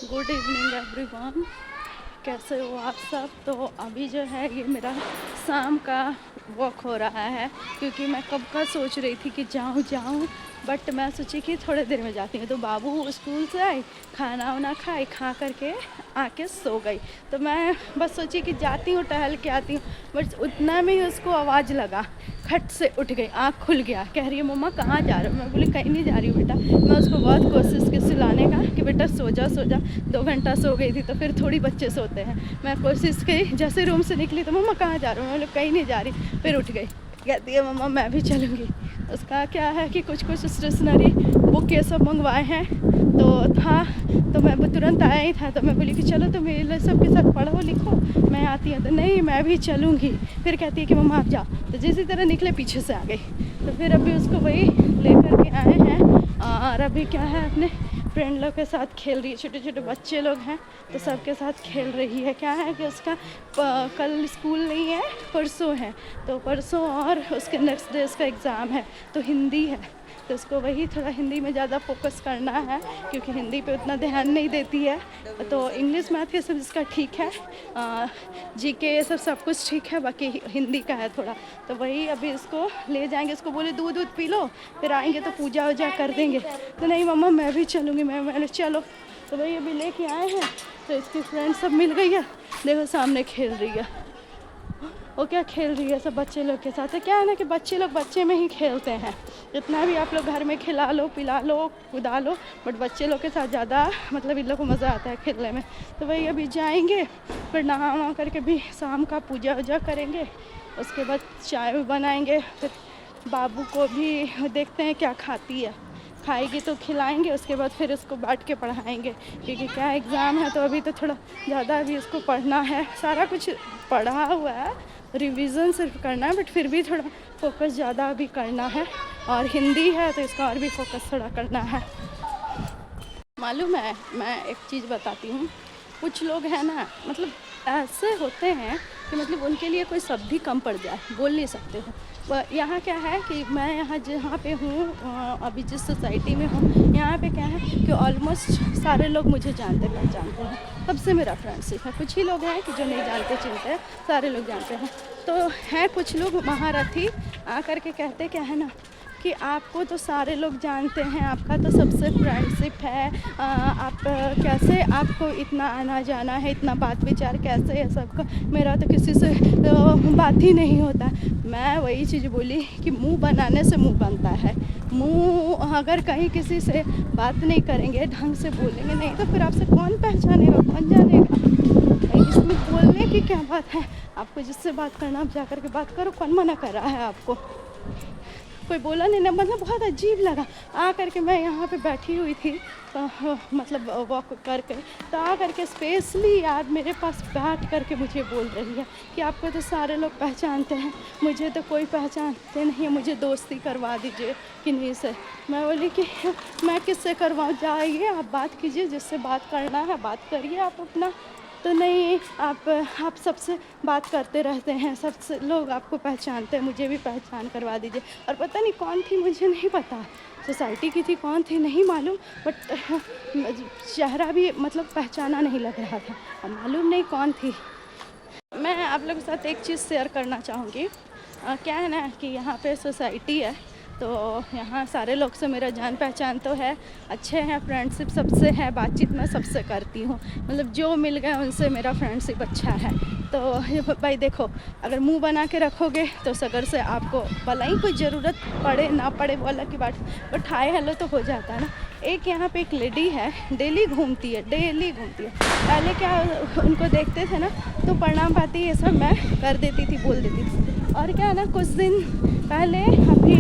Good evening everyone. कैसे हो आप सब। तो अभी जो है ये मेरा शाम का वॉक हो रहा है, क्योंकि मैं कब का सोच रही थी कि जाऊँ बट मैं सोची कि थोड़े देर में जाती हूँ। तो बाबू स्कूल से आए, खाना वाना खाई, खा करके आके सो गई। तो मैं बस सोची कि जाती हूँ, टहल के आती हूँ। बट उतना में ही उसको आवाज़ लगा, खट से उठ गई, आँख खुल गया, कह रही है मम्मा कहाँ जा रहे हो। मैं बोली कहीं नहीं जा रही हूँ बेटा। मैं उसको बहुत कोशिश की सुलाने का कि बेटा सो जा 2 घंटा सो गई थी। तो फिर थोड़ी बच्चे सोते हैं। मैं कोशिश की, जैसे रूम से निकली तो मम्मा कहाँ जा रहे हो। मैं बोली कहीं नहीं जा रही। फिर उठ गई, कहती है मम्मा मैं भी चलूँगी। उसका क्या है कि कुछ स्टेशनरी बुक ये सब मंगवाए हैं तो था, तो मैं तुरंत आया ही था। तो मैं बोली कि चलो तुम मेरे सबके साथ पढ़ो लिखो, मैं आती हूँ। तो नहीं मैं भी चलूँगी। फिर कहती है कि मम्मा आप जाओ। तो जिसी तरह निकले पीछे से आ गई। तो फिर अभी उसको वही लेकर के आए हैं। और अभी क्या है, अपने फ्रेंड लोग के साथ खेल रही है। छोटे छोटे बच्चे लोग हैं तो सबके साथ खेल रही है। क्या है कि उसका कल स्कूल नहीं है, परसों है। तो परसों और उसके नेक्स्ट डे उसका एग्ज़ाम है, तो हिंदी है। तो उसको वही थोड़ा हिंदी में ज़्यादा फोकस करना है, क्योंकि हिंदी पे उतना ध्यान नहीं देती है। तो इंग्लिश मैथ ये सब इसका ठीक है, जीके ये सब कुछ ठीक है, बाकी हिंदी का है थोड़ा। तो वही अभी इसको ले जाएंगे। इसको बोले दूध पी लो, फिर आएंगे तो पूजा वूजा कर देंगे। तो नहीं मम्मा मैं भी चलूँगी। मैंने चलो। तो वही अभी लेके आए हैं। तो इसकी फ्रेंड सब मिल गई है, देखो सामने खेल रही है। वो क्या खेल रही है सब बच्चे लोग के साथ। है क्या है ना कि बच्चे लोग बच्चे में ही खेलते हैं। जितना भी आप लोग घर में खिला लो, पिला लो, कुदा लो, बट बच्चे लोग के साथ ज़्यादा मतलब इन लोग को मज़ा आता है खेलने में। तो वही अभी जाएंगे, फिर नहा वहा करके भी शाम का पूजा वूजा करेंगे। उसके बाद चाय बनाएंगे। फिर बाबू को भी देखते हैं क्या खाती है, खाएगी तो खिलाएंगे। उसके बाद फिर उसको बैठ के पढ़ाएंगे, क्योंकि क्या एग्ज़ाम है। तो अभी तो थोड़ा ज़्यादा भी उसको पढ़ना है। सारा कुछ पढ़ा हुआ है, रिवीजन सिर्फ करना है, बट फिर भी थोड़ा फोकस ज़्यादा भी करना है। और हिंदी है तो इसका और भी फोकस थोड़ा करना है। मालूम है, मैं एक चीज़ बताती हूँ। कुछ लोग हैं ना, मतलब ऐसे होते हैं कि मतलब उनके लिए कोई शब्द ही कम पड़ जाए, बोल नहीं सकते हो। यहाँ क्या है कि मैं यहाँ जहाँ पे हूँ, अभी जिस सोसाइटी में हूँ, यहाँ पे क्या है कि ऑलमोस्ट सारे लोग मुझे जानते पहचानते हैं। सबसे मेरा फ्रेंडशिप है। कुछ ही लोग हैं कि जो नहीं जानते चिनते हैं, सारे लोग जानते हैं। तो हैं कुछ लोग महारथी आ करके कहते क्या है ना कि आपको तो सारे लोग जानते हैं, आपका तो सबसे फ्रेंडशिप है, आप कैसे, आपको इतना आना जाना है, इतना बात विचार कैसे है सबका, मेरा तो किसी से बात ही नहीं होता। मैं वही चीज़ बोली कि मुंह बनाने से मुंह बनता है। मुंह अगर कहीं किसी से बात नहीं करेंगे, ढंग से बोलेंगे नहीं, तो फिर आपसे कौन पहचानेगा, कौन जानेगा। इसमें बोलने की क्या बात है। आपको जिससे बात करना आप जा कर के बात करो, कौन मना कर रहा है आपको। कोई बोला नहीं ना, मतलब बहुत अजीब लगा। आ करके मैं यहाँ पे बैठी हुई थी, मतलब वॉक करके, तो आ करके स्पेशली यार मेरे पास बैठ करके मुझे बोल रही है कि आपको तो सारे लोग पहचानते हैं, मुझे तो कोई पहचानते नहीं है, मुझे दोस्ती करवा दीजिए किन्हीं से। मैं बोली कि मैं किससे करवाऊँ, जाइए आप बात कीजिए, जिससे बात करना है बात करिए आप अपना। तो नहीं, आप सबसे बात करते रहते हैं, सबसे लोग आपको पहचानते हैं, मुझे भी पहचान करवा दीजिए। और पता नहीं कौन थी, मुझे नहीं पता, सोसाइटी की थी, कौन थी नहीं मालूम, बट चेहरा भी मतलब पहचाना नहीं लग रहा था, अब मालूम नहीं कौन थी। मैं आप लोगों के साथ एक चीज़ शेयर करना चाहूँगी। क्या है ना कि यहाँ पे सोसाइटी है, तो यहाँ सारे लोग से मेरा जान पहचान तो है, अच्छे हैं, फ्रेंडशिप सबसे है, बातचीत मैं सबसे करती हूँ, मतलब जो मिल गए उनसे मेरा फ्रेंडशिप अच्छा है। तो भाई देखो, अगर मुंह बना के रखोगे तो सगर से आपको भला ही कोई ज़रूरत पड़े ना पड़े वो अलग की बात, बट हाय हेलो तो हो जाता है ना। एक यहाँ पे एक लेडी है, डेली घूमती है, डेली घूमती है। पहले क्या उनको देखते थे ना तो प्रणाम पाती ये सब मैं कर देती थी, बोल देती थी। और क्या है ना, कुछ दिन पहले अभी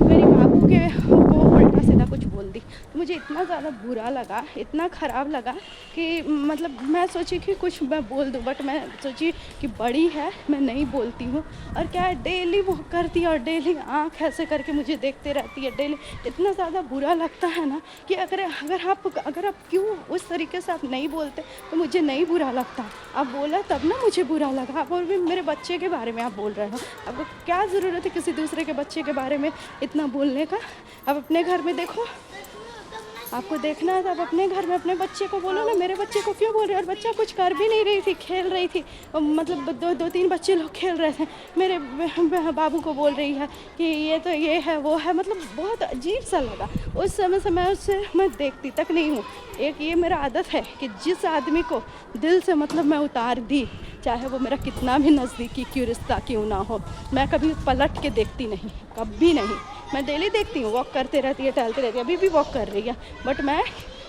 मेरी बाबू के वो उल्टा सीधा कुछ बोल दी, तो मुझे इतना ज़्यादा बुरा लगा, इतना ख़राब लगा कि मतलब मैं सोची कि कुछ मैं बोल दूँ, बट मैं सोची कि बड़ी है, मैं नहीं बोलती हूँ। और क्या है, डेली वो करती है और डेली आँख ऐसे करके मुझे देखते रहती है डेली। इतना ज़्यादा बुरा लगता है ना कि अगर आप क्यों उस तरीके से आप नहीं बोलते तो मुझे नहीं बुरा लगता। आप बोला तब ना मुझे बुरा लगा। आप और भी मेरे बच्चे के बारे में आप बोल रहे हो, आपको क्या ज़रूरत है किसी दूसरे के बच्चे के बारे में इतना बोलने का। अब अपने घर में देखो, आपको देखना है तो आप अपने घर में अपने बच्चे को बोलो ना, मेरे बच्चे को क्यों बोल रहे हो? और बच्चा कुछ कर भी नहीं रही थी, खेल रही थी, मतलब दो तीन बच्चे लोग खेल रहे थे, मेरे बाबू को बोल रही है कि ये तो ये है वो है, मतलब बहुत अजीब सा लगा। उस समय से मैं देखती तक नहीं हूँ। एक ये मेरा आदत है कि जिस आदमी को दिल से मतलब मैं उतार दी, चाहे वो मेरा कितना भी नज़दीकी क्यों रिश्ता क्यों ना हो, मैं कभी पलट के देखती नहीं, कभी नहीं। मैं डेली देखती हूँ, वॉक करते रहती है, टहलते रहती है, अभी भी वॉक कर रही है, बट मैं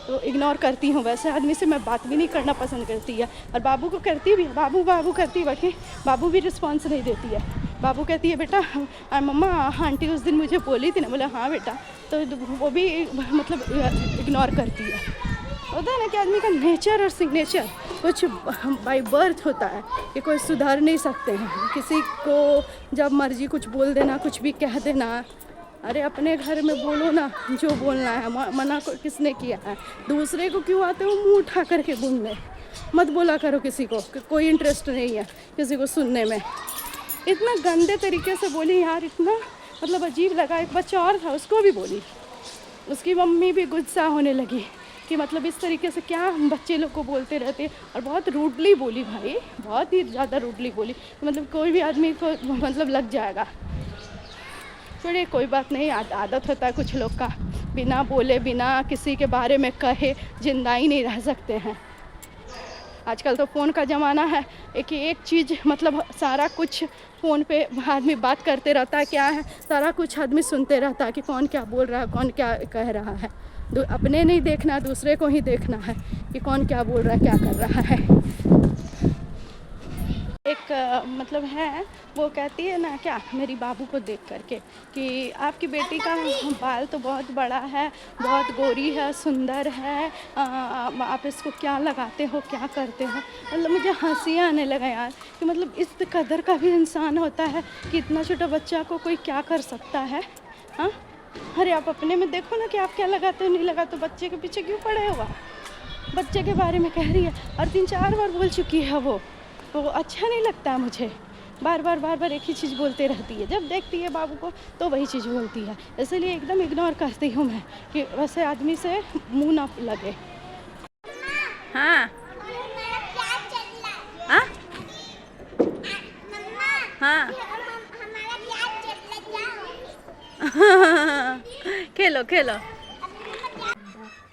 तो इग्नोर करती हूँ। वैसे आदमी से मैं बात भी नहीं करना पसंद करती है। और बाबू को करती भी है, बाबू बाबू करती बाकी बाबू भी रिस्पॉन्स नहीं देती है। बाबू कहती है बेटा मम्मा आंटी उस दिन मुझे बोली थी ना, बोले हाँ बेटा, तो वो भी मतलब इग्नोर करती है। होता है ना कि आदमी का नेचर और सिग्नेचर कुछ बाय बर्थ होता है कि कोई सुधार नहीं सकते हैं। किसी को जब मर्जी कुछ बोल देना, कुछ भी कह देना। अरे अपने घर में बोलो ना जो बोलना है, मना को किसने किया है? दूसरे को क्यों आते हो मुंह उठा करके बोलने? मत बोला करो किसी को कि कोई इंटरेस्ट नहीं है किसी को सुनने में। इतना गंदे तरीके से बोली यार, इतना मतलब अजीब लगा। एक बच्चा और था, उसको भी बोली, उसकी मम्मी भी गुस्सा होने लगी कि मतलब इस तरीके से क्या बच्चे लोग को बोलते रहते हैं। और बहुत रूडली बोली भाई, बहुत ही ज़्यादा रूडली बोली, मतलब कोई भी आदमी को मतलब लग जाएगा। चलिए कोई बात नहीं, आदत होता है कुछ लोग का, बिना बोले बिना किसी के बारे में कहे जिंदा ही नहीं रह सकते हैं। आजकल तो फ़ोन का ज़माना है, एक चीज़ मतलब सारा कुछ फ़ोन पे आदमी बात करते रहता है। क्या है, सारा कुछ आदमी सुनते रहता है कि कौन क्या बोल रहा है, कौन क्या कह रहा है। अपने नहीं देखना, दूसरे को ही देखना है कि कौन क्या बोल रहा है, क्या कर रहा है। एक मतलब है, वो कहती है ना क्या मेरी बाबू को देख करके कि आपकी बेटी का बाल तो बहुत बड़ा है, बहुत गोरी है, सुंदर है, आप इसको क्या लगाते हो, क्या करते हो? मतलब मुझे हंसी आने लगा यार कि मतलब इस कदर का भी इंसान होता है कि इतना छोटा बच्चा को कोई क्या कर सकता है। हाँ, अरे आप अपने में देखो ना कि आप क्या लगाते हो, नहीं लगाते। बच्चे के पीछे क्यों पड़े हो? बच्चे के बारे में कह रही है और 3-4 बार बोल चुकी है वो। तो अच्छा नहीं लगता मुझे, बार बार एक ही चीज़ बोलते रहती है। जब देखती है बाबू को तो वही चीज़ बोलती है, इसलिए एकदम इग्नोर करती हूँ मैं कि वैसे आदमी से मुंह ना लगे। हाँ हाँ हाँ खेलो खेलो।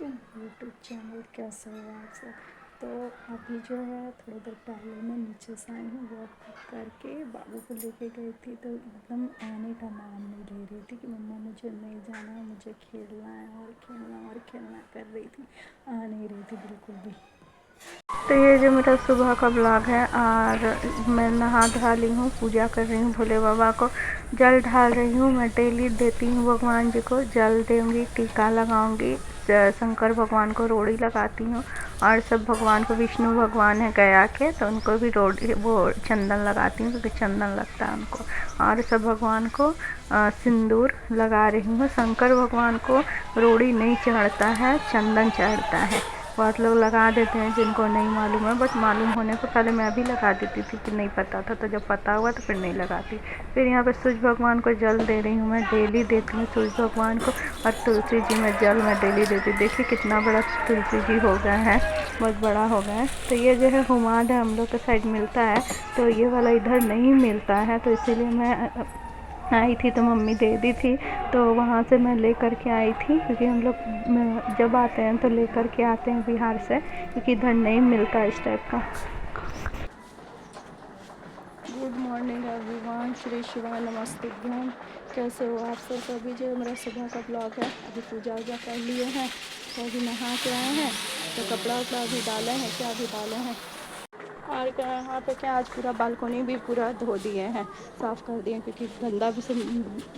यूट्यूब चैनल कैसे हो आप सब? तो अभी जो है थोड़ी देर पहले मैं नीचे से आई हूँ, वॉक करके बाबू को लेके गई थी, तो एकदम आने का नाम नहीं ले रही थी कि मम्मा मुझे नहीं जाना, मुझे खेलना है और खेलना और खेलना कर रही थी, आ नहीं रही थी बिल्कुल भी। तो ये जो मेरा सुबह का ब्लॉग है, और मैं नहा धो ली हूँ, पूजा कर रही हूँ, भोले बाबा को जल ढाल रही हूँ। मैं डेली देती हूँ भगवान जी को जल दूँगी, टीका लगाऊँगी, शंकर भगवान को रोड़ी लगाती हूँ, और सब भगवान को, विष्णु भगवान है गया के, तो उनको भी रोड़ी वो चंदन लगाती हूँ क्योंकि चंदन लगता है उनको। और सब भगवान को सिंदूर लगा रही हूँ। शंकर भगवान को रोड़ी नहीं चढ़ता है, चंदन चढ़ता है। बहुत लोग लगा देते हैं जिनको नहीं मालूम है, बट मालूम होने को पहले मैं भी लगा देती थी कि नहीं पता था, तो जब पता हुआ तो फिर नहीं लगाती। फिर यहाँ पे सूर्य भगवान को जल दे रही हूँ, मैं डेली देती हूँ सूर्य भगवान को। और तुलसी जी में जल मैं डेली देती। देखिए कितना बड़ा तुलसी जी हो गया है, बहुत बड़ा हो गया है। तो ये जो है हुमाद है, हम लोग के साइड मिलता है, तो ये वाला इधर नहीं मिलता है, तो इसीलिए मैं आई थी तो मम्मी दे दी थी, तो वहाँ से मैं ले कर के आई थी, क्योंकि हम लोग जब आते हैं तो ले कर के आते हैं बिहार से, क्योंकि इधर नहीं मिलता इस टाइप का। गुड मॉर्निंग एवरीवन, श्री शिवाय नमस्तुभ्यम। कैसे हो आप सब? तो अभी जो मेरा सुबह का ब्लॉग है, अभी पूजा वूजा कर लिए हैं, तो अभी नहा के आए हैं, तो कपड़ा वपड़ा अभी डाले हैं, क्या अभी डाले हैं। और क्या यहाँ पे क्या आज पूरा बालकोनी भी पूरा धो दिए हैं, साफ़ कर दिए, क्योंकि गंदा भी सब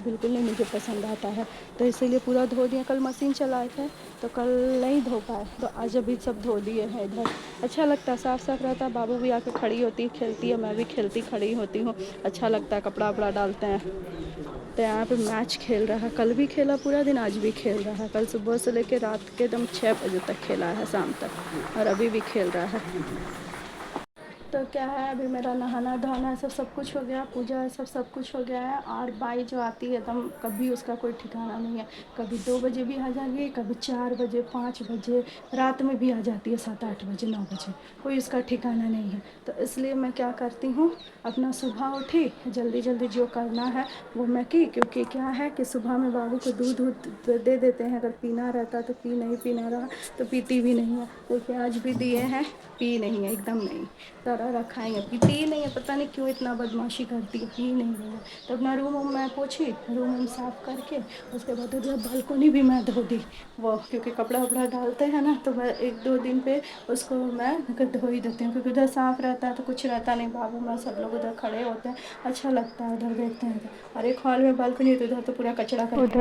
बिल्कुल नहीं मुझे पसंद आता है, तो इसीलिए पूरा धो दिए। कल मशीन चलाए थे तो कल नहीं धो पाए, तो आज अभी सब धो दिए हैं इधर। अच्छा लगता है, साफ़ साफ़ रहता है। बाबू भी आके खड़ी होती है, खेलती है, मैं भी खेलती खड़ी होती हूँ, अच्छा लगता है। कपड़ा वपड़ा डालते हैं। तो यहाँ पे मैच खेल रहा है, कल भी खेला पूरा दिन, आज भी खेल रहा है। कल सुबह से लेकर रात के एकदम 6 बजे तक खेला है, शाम तक, और अभी भी खेल रहा है। तो क्या है, अभी मेरा नहाना धोना सब कुछ हो गया, पूजा सब कुछ हो गया है। और बाई जो आती है एकदम, कभी उसका कोई ठिकाना नहीं है। कभी 2 बजे भी आ जाएगी, कभी 4 बजे, 5 बजे, रात में भी आ जाती है, 7, 8 बजे, 9 बजे, कोई उसका ठिकाना नहीं है। तो इसलिए मैं क्या करती हूँ, अपना सुबह उठी, जल्दी जल्दी जो करना है वो मैं की। क्योंकि क्या है कि सुबह में बाबू को दूध दे देते हैं, अगर पीना रहता तो पी, नहीं पीना रहा तो पीती भी नहीं है। देखिए आज भी दिए हैं, पी नहीं है, एकदम नहीं, तरह रखाएंगे, पीती ही नहीं है, पता नहीं क्यों इतना बदमाशी करती है, पी नहीं रही है। तो अपना रूम मैं पोछी, रूम साफ़ करके उसके बाद उधर बालकोनी भी मैं धो दी, वो क्योंकि कपड़ा वपड़ा डालते हैं ना, तो मैं 1-2 दिन पे उसको मैं धो ही देती हूँ, क्योंकि उधर साफ़ रहता है तो कुछ रहता नहीं, बाबू माँ सब लोग उधर खड़े होते हैं, अच्छा लगता है उधर देखते हैं। और एक हॉल में बालकनी, तो उधर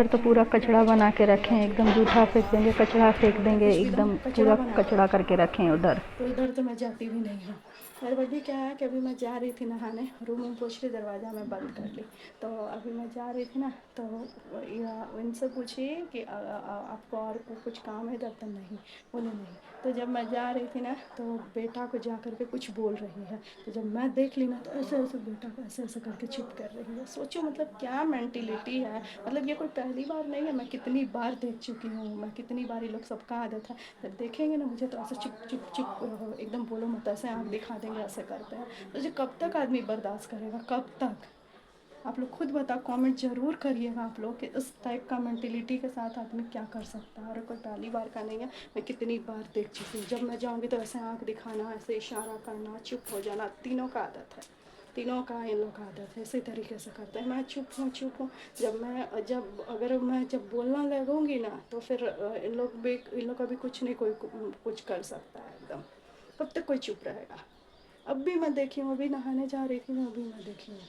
तो पूरा कचड़ा बना के रखे हैं, एकदम जूठा फेंक देंगे, कचड़ा फेंक देंगे, एकदम पूरा कचड़ा करके रखे हैं उधर। तो उधर तो मैं जाती भी नहीं हूँ। और वही क्या है कि अभी मैं जा रही थी नहाने, रूम पोछ ली, दरवाज़ा मैं बंद कर ली। तो अभी मैं जा रही थी ना, तो उनसे पूछी कि आपको और कुछ काम है इधर? तो नहीं, बोले नहीं। तो जब मैं जा रही थी ना, तो बेटा को जा करके कुछ बोल रही है, तो जब मैं देख ली ना, तो ऐसे ऐसे बेटा को ऐसे ऐसे करके चुप कर रही है। सोचो मतलब क्या मेंटिलिटी है, मतलब ये कोई पहली बार नहीं है, मैं कितनी बार देख चुकी हूँ, मैं कितनी बार, ये लोग सबका आदत है, जब देखेंगे ना मुझे तो ऐसे चुप चुप चुप रहो, एकदम बोलो मत, ऐसे आँख दिखा देंगे, ऐसे करते हैं। तो ये कब तक आदमी बर्दाश्त करेगा, कब तक? आप लोग खुद बताओ, कमेंट ज़रूर करिएगा आप लोग कि इस टाइप का मेंटिलिटी के साथ आदमी क्या कर सकता है। और कोई पहली बार का नहीं है, मैं कितनी बार देख चुकी हूँ। जब मैं जाऊँगी तो ऐसे आँख दिखाना, ऐसे इशारा करना, चुप हो जाना, तीनों का आदत है, तीनों का इन लोग का आदत है, इसी तरीके से करते हैं। मैं चुप हूँ। जब बोलना लगूँगी ना, तो फिर इन लोग का भी कुछ नहीं, कोई कुछ कर सकता है एकदम। कब तक कोई चुप रहेगा? अब भी मैं देखी हूँ, अभी नहाने जा रही थी ना, अभी मैं देखी हूँ,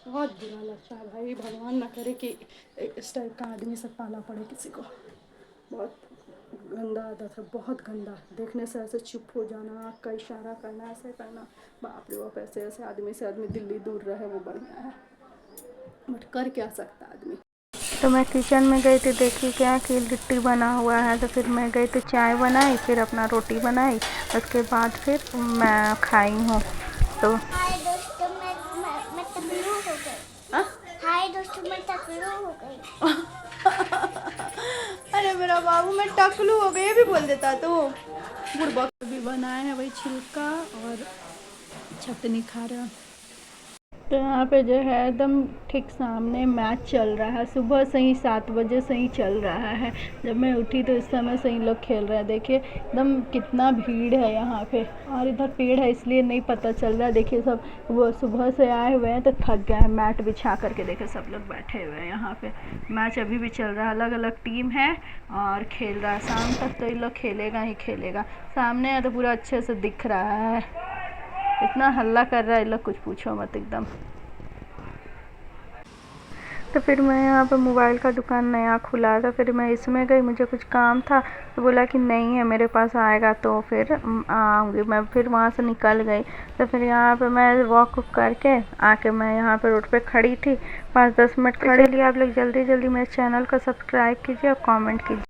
बहुत बुरा लगता है भाई। भगवान ना करे कि इस टाइप का आदमी से पाला पड़े किसी को। बहुत गंदा आदत है, बहुत गंदा। देखने से ऐसे चुप हो जाना, आँख का इशारा करना, ऐसे करना, बाप रे बाप। ऐसे आदमी से आदमी दिल्ली दूर रहे, वो बढ़िया है, बट कर क्या सकता आदमी। तो मैं किचन में गई थी, देखी क्या कि लिट्टी बना हुआ है, तो फिर मैं गई तो चाय बनाई, फिर अपना रोटी बनाई, उसके बाद फिर मैं खाई हूँ। तो हाय दोस्तों, मैं टकलू हो गई। हाय दोस्तों, मैं टकलू हो गई। अरे मेरा बाबू, मैं टकलू हो गई, ये भी बोल देता तो। बुढ़बा भी बनाए हैं वही छिलका और चटनी खा रहा। तो यहाँ पे जो है एकदम ठीक सामने मैच चल रहा है, सुबह से ही 7 बजे से ही चल रहा है। जब मैं उठी तो इस समय से ही लोग खेल रहे हैं, देखिए एकदम कितना भीड़ है यहाँ पे। और इधर पेड़ है इसलिए नहीं पता चल रहा है, देखिए सब वो सुबह से आए हुए हैं तो थक गए हैं, मैट बिछा करके देखिए सब लोग बैठे हुए हैं यहाँ पे। मैच अभी भी चल रहा है, अलग अलग टीम है और खेल रहा है। शाम तक तो ये लोग खेलेगा ही खेलेगा। सामने है तो पूरा अच्छे से दिख रहा है, इतना हल्ला कर रहा है ये लोग, कुछ पूछो मत एकदम। तो फिर मैं यहाँ पे मोबाइल का दुकान नया खुला था, फिर मैं इसमें गई, मुझे कुछ काम था तो बोला कि नहीं है मेरे पास, आएगा तो फिर आऊँगी। मैं फिर वहाँ से निकल गई। तो फिर यहाँ पे मैं वॉक करके आके मैं यहाँ पे रोड पे खड़ी थी, 5-10 मिनट खड़े लिए। आप लोग जल्दी जल्दी मेरे चैनल को सब्सक्राइब कीजिए और कमेंट कीजिए।